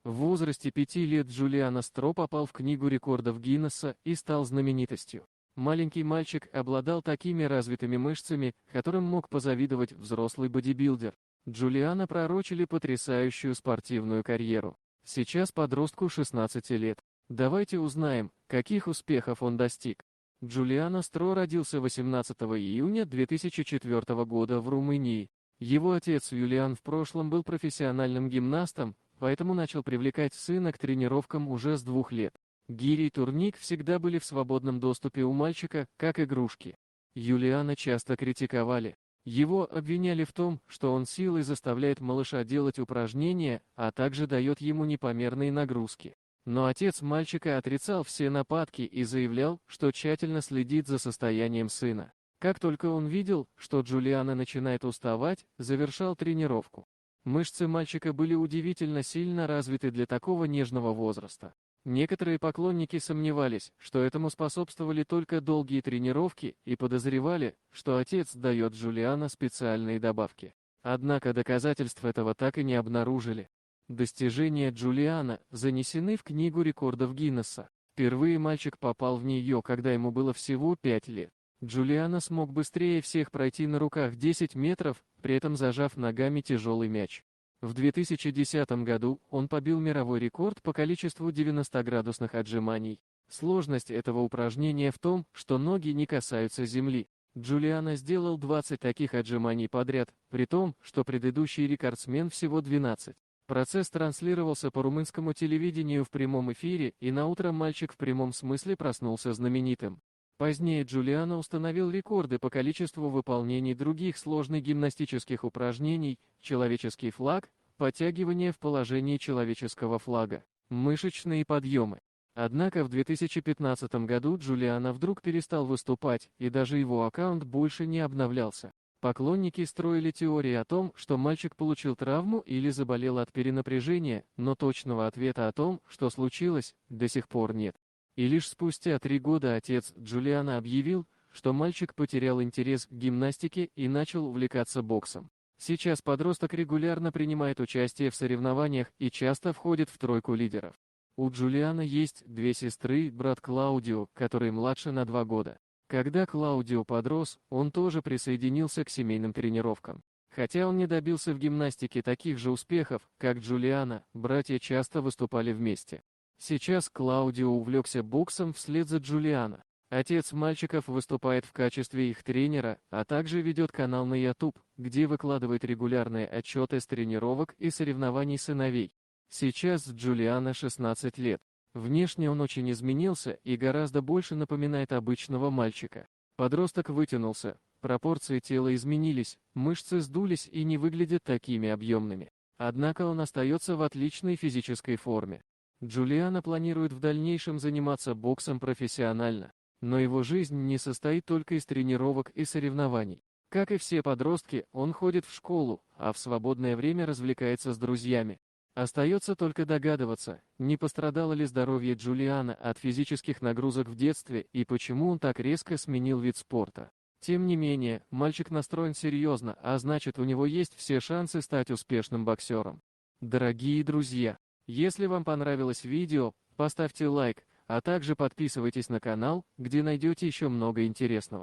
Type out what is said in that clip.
В возрасте 5 лет Джулиано Стро попал в Книгу рекордов Гиннесса и стал знаменитостью. Маленький мальчик обладал такими развитыми мышцами, которым мог позавидовать взрослый бодибилдер. Джулиано пророчили потрясающую спортивную карьеру. Сейчас подростку 16 лет. Давайте узнаем, каких успехов он достиг. Джулиано Стро родился 18 июня 2004 года в Румынии. Его отец Юлиан в прошлом был профессиональным гимнастом, поэтому начал привлекать сына к тренировкам уже с 2 лет. Гири и турник всегда были в свободном доступе у мальчика, как игрушки. Юлиана часто критиковали. Его обвиняли в том, что он силой заставляет малыша делать упражнения, а также дает ему непомерные нагрузки. Но отец мальчика отрицал все нападки и заявлял, что тщательно следит за состоянием сына. Как только он видел, что Джулиано начинает уставать, завершал тренировку. Мышцы мальчика были удивительно сильно развиты для такого нежного возраста. Некоторые поклонники сомневались, что этому способствовали только долгие тренировки, и подозревали, что отец дает Джулиано специальные добавки. Однако доказательств этого так и не обнаружили. Достижения Джулиано занесены в Книгу рекордов Гиннесса. Впервые мальчик попал в нее, когда ему было всего 5 лет. Джулиано смог быстрее всех пройти на руках 10 метров, при этом зажав ногами тяжелый мяч. В 2010 году он побил мировой рекорд по количеству 90-градусных отжиманий. Сложность этого упражнения в том, что ноги не касаются земли. Джулиано сделал 20 таких отжиманий подряд, при том, что предыдущий рекордсмен всего 12. Процесс транслировался по румынскому телевидению в прямом эфире, и наутро мальчик в прямом смысле проснулся знаменитым. Позднее Джулиано установил рекорды по количеству выполнений других сложных гимнастических упражнений: человеческий флаг, подтягивание в положении человеческого флага, мышечные подъемы. Однако в 2015 году Джулиано вдруг перестал выступать, и даже его аккаунт больше не обновлялся. Поклонники строили теории о том, что мальчик получил травму или заболел от перенапряжения, но точного ответа о том, что случилось, до сих пор нет. И лишь спустя 3 года отец Джулиано объявил, что мальчик потерял интерес к гимнастике и начал увлекаться боксом. Сейчас подросток регулярно принимает участие в соревнованиях и часто входит в тройку лидеров. У Джулиано есть 2 сестры и брат Клаудио, который младше на 2 года. Когда Клаудио подрос, он тоже присоединился к семейным тренировкам. Хотя он не добился в гимнастике таких же успехов, как Джулиано, братья часто выступали вместе. Сейчас Клаудио увлекся боксом вслед за Джулиано. Отец мальчиков выступает в качестве их тренера, а также ведет канал на YouTube, где выкладывает регулярные отчеты с тренировок и соревнований сыновей. Сейчас Джулиано 16 лет. Внешне он очень изменился и гораздо больше напоминает обычного мальчика. Подросток вытянулся, пропорции тела изменились, мышцы сдулись и не выглядят такими объемными. Однако он остается в отличной физической форме. Джулиано планирует в дальнейшем заниматься боксом профессионально, но его жизнь не состоит только из тренировок и соревнований. Как и все подростки, он ходит в школу, а в свободное время развлекается с друзьями. Остается только догадываться, не пострадало ли здоровье Джулиано от физических нагрузок в детстве и почему он так резко сменил вид спорта. Тем не менее, мальчик настроен серьезно, а значит, у него есть все шансы стать успешным боксером. Дорогие друзья, если вам понравилось видео, поставьте лайк, а также подписывайтесь на канал, где найдете еще много интересного.